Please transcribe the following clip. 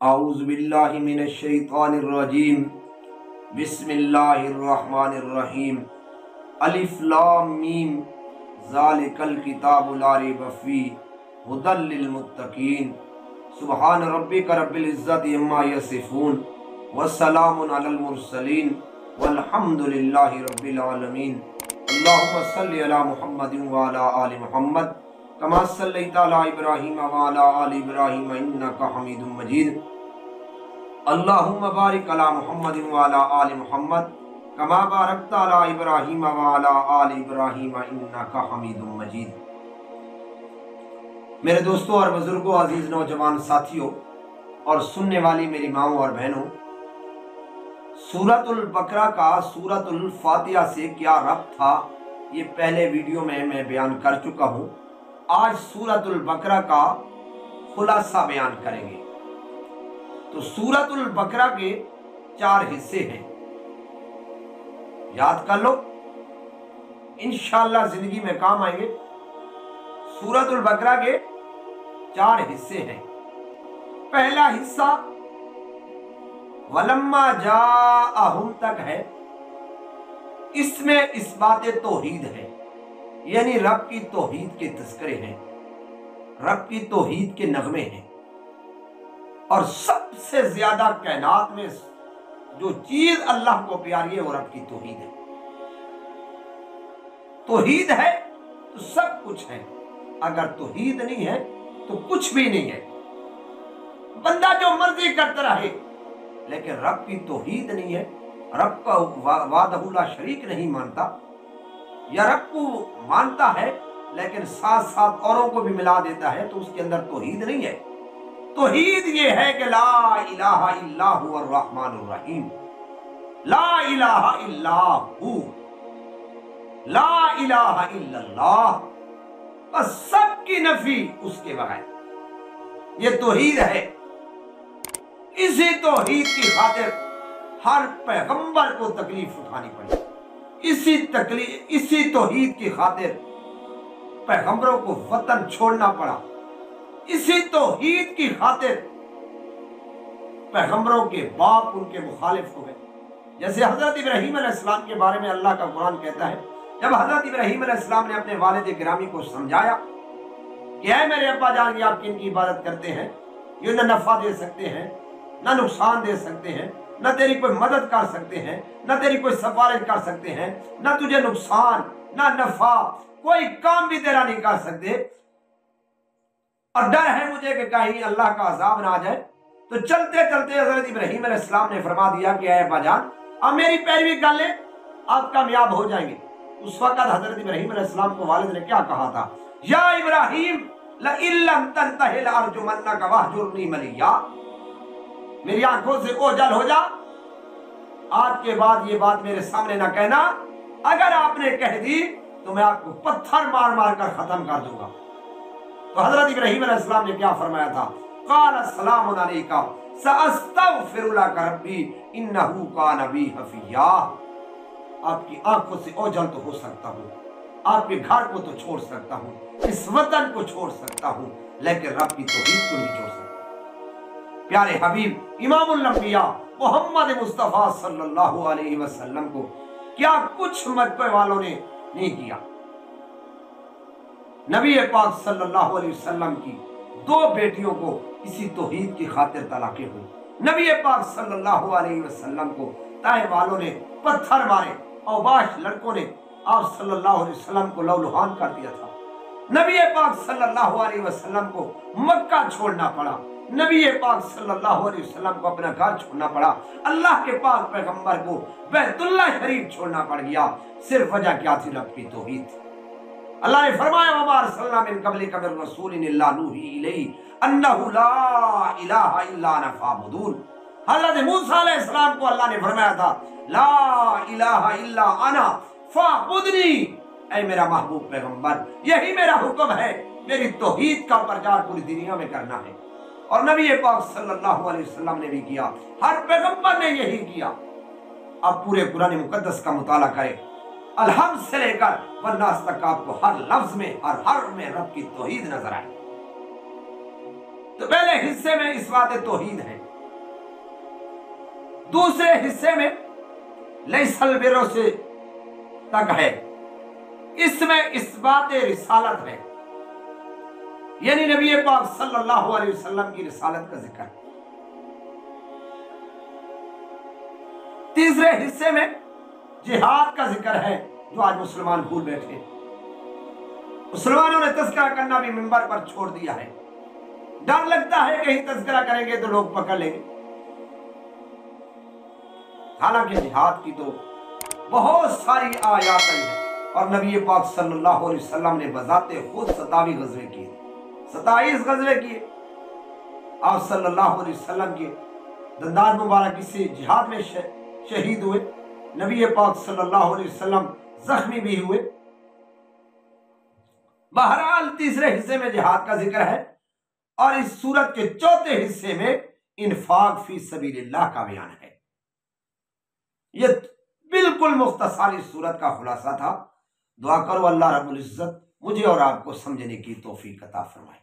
اعوذ باللہ من الشیطان الرجیم بسم اللہ الرحمن الرحیم الف لام میم ذالک الکتاب لا ریب فیہ ھدی للمتقین سبحان ربک رب العزت عما یصفون والسلام علی المرسلین والحمد للہ رب العالمین اللہم صلی علی محمد وعلی آل محمد کما صلیت علی ابراہیم وعلی آل ابراہیم انک حمید مجید اللہم بارک علی محمد وعلی آل محمد کما بارکت علی ابراہیم وعلی آل ابراہیم انک حمید مجید۔ میرے دوستوں اور بزرگوں، عزیز نوجوان ساتھیوں اور سننے والی میری ماؤں اور بہنوں، سورۃ البقرہ کا سورۃ الفاتحہ سے کیا ربط تھا یہ پہلے ویڈیو میں بیان کر چکا ہوں۔ آج سورۃ البقرہ کا خلاصہ بیان کریں گے۔ تو سورۃ البقرہ کے 4 حصے ہیں، یاد کر لو، انشاءاللہ زندگی میں کام آئیں گے۔ سورۃ البقرہ کے 4 حصے ہیں۔ پہلا حصہ وَلَمَّا جَاءَهُمْ تک ہے، اس میں اثبات توحید ہے، یعنی رب کی توحید کے تذکرے ہیں، رب کی توحید کے نغمے ہیں۔ اور سب سے زیادہ کائنات میں جو چیز اللہ کو پیاری ہے وہ رب کی توحید ہے۔ توحید ہے تو سب کچھ ہے، اگر توحید نہیں ہے تو کچھ بھی نہیں ہے۔ بندہ جو مرضی کرتا رہے لیکن رب کی توحید نہیں ہے، رب کا وحدہ لا شریک نہیں مانتا، یا رب کو مانتا ہے لیکن ساتھ ساتھ اوروں کو بھی ملا دیتا ہے، تو اس کے اندر توحید نہیں ہے۔ توحید یہ ہے کہ لا الہ الا هو الرحمن الرحیم، لا الہ الا ہو، لا الہ الا اللہ، بس سب کی نفی اس کے بغیر، یہ توحید ہے۔ اسی توحید کی خاطر ہر پیغمبر کو تکلیف اٹھانی پڑی، اسی توحید کی خاطر پیغمبروں کو وطن چھوڑنا پڑا، اسی توحید کی خاطر پیغمبروں کے باپ ان کے مخالف ہو گئے۔ جیسے حضرت ابراہیم علیہ السلام کے بارے میں اللہ کا قرآن کہتا ہے، جب حضرت ابراہیم علیہ السلام نے اپنے والد گرامی کو سمجھایا کہ اے میرے ابا جان، یہ آپ کن کی عبادت کرتے ہیں، یہ نہ نفع دے سکتے ہیں نہ نقصان دے سکتے ہیں، نہ تیری کوئی مدد کر سکتے ہیں، نہ تیری کوئی سفارش کر سکتے ہیں، نہ تجھے نقصان نہ نفع، کوئی کام بھی تیرا نہیں کر سکتے، اور ڈر ہے مجھے کہ کہیں اللہ کا عذاب نہ آ جائے۔ تو چلتے چلتے حضرت ابراہیم علیہ السلام نے فرما دیا کہ اے ابا جان، آپ میری پیروی کر لیں، آپ کامیاب ہو جائیں گے۔ اس وقت حضرت ابراہیم علیہ السلام کو والد نے کیا کہا تھا؟ یا ابراہیم لئن لم تنتہ لارجمنک واہجرنی ملیہ، میری آنکھوں سے اوجھل ہو جا، آج کے بعد یہ بات میرے سامنے نہ کہنا، اگر آپ نے کہہ دی تو میں آپ کو پتھر مار مار کر ختم کر دوں گا۔ تو حضرت ابراہیم علیہ السلام نے کیا فرمایا تھا؟ قال السلام علیک ساستغفر لک ربی انہ کان بی حفیہ۔ آپ کی آنکھوں سے اوجھل تو ہو سکتا ہوں، آپ کے گھر کو تو چھوڑ سکتا ہوں، اس وطن کو چھوڑ سکتا ہوں، لیکن رب کی توحید کو نہیں چھوڑ سکتا۔ پیارے حبیب امام الانبیاء محمد مصطفیٰ صلی اللہ علیہ وسلم کو کیا کچھ مکہ والوں نے نہیں کیا۔ نبی پاک صلی اللہ علیہ وسلم کی 2 بیٹیوں کو اسی توحید کی خاطر طلاقیں ہوئی۔ نبی پاک صلی اللہ علیہ وسلم کو طائف والوں نے پتھر مارے، اوباش لڑکوں نے آپ صلی اللہ علیہ وسلم کو لہولہان کر دیا تھا۔ نبی پاک صلی اللہ علیہ وسلم کو مکہ چھوڑنا پڑا، نبی پاک صلی اللہ علیہ وسلم کو اپنا گھر چھوڑنا پڑا، اللہ کے پاک پیغمبر کو بیت اللہ شریف چھوڑنا پڑ گیا۔ صرف وجہ کیا تھی؟ رب کی توحید۔ اللہ نے فرمایا وَمَا أَرْسَلْنَا مِن قَبْلِكَ مِن رَّسُولٍ إِلَّا نُوحِي إِلَيْهِ أَنَّهُ لَا إِلَٰهَ إِلَّا أَنَا فَاعْبُدُونِ۔ حضرت موسیٰ علیہ السلام کو اللہ نے فرمایا تھا لا الہ الا انا فاعبدنی، اے میرا محبوب پیغمبر، یہی میرا حکم ہے، میری توحید کا پرچار پوری دنیا میں کرنا ہے۔ اور نبی پاک صلی اللہ علیہ وسلم نے بھی کیا، ہر پیغمبر نے یہی کیا۔ اب پورے قرآن مقدس کا مطالعہ کریں، الحمد سے لے کر والناس تک آپ کو ہر لفظ میں ہر حرف میں رب کی توحید نظر آئے۔ تو پہلے حصے میں اثبات توحید ہے، دوسرے حصے میں لیسل برو سے تک ہے، اس میں اثبات رسالت ہے، یعنی نبی پاک صلی اللہ علیہ وسلم کی رسالت کا ذکر ہے۔ تیسرے حصے میں جہاد کا ذکر ہے، جو آج مسلمان بھول بیٹھے۔ مسلمانوں نے تذکرہ کرنا بھی منبر پر چھوڑ دیا ہے، ڈر لگتا ہے کہیں تذکرہ کریں گے تو لوگ پکڑ لیں گے۔ حالانکہ جہاد کی تو بہت ساری آیات آئی ہیں، اور نبی پاک صلی اللہ علیہ وسلم نے بذات خود 27 غزوے کیے، 27 غزوے کیے۔ آپ صلی اللہ علیہ وسلم کے دندان مبارک کسی جہاد میں شہید ہوئے، نبی پاک صلی اللہ علیہ وسلم زخمی بھی ہوئے۔ بہرحال تیسرے حصے میں جہاد کا ذکر ہے، اور اس سورت کے چوتھے حصے میں انفاق فی سبیل اللہ کا بیان ہے۔ یہ بالکل مختصر اس سورت کا خلاصہ تھا۔ دعا کرو اللہ رب العزت مجھے اور آپ کو سمجھنے کی توفیق عطا فرمائے۔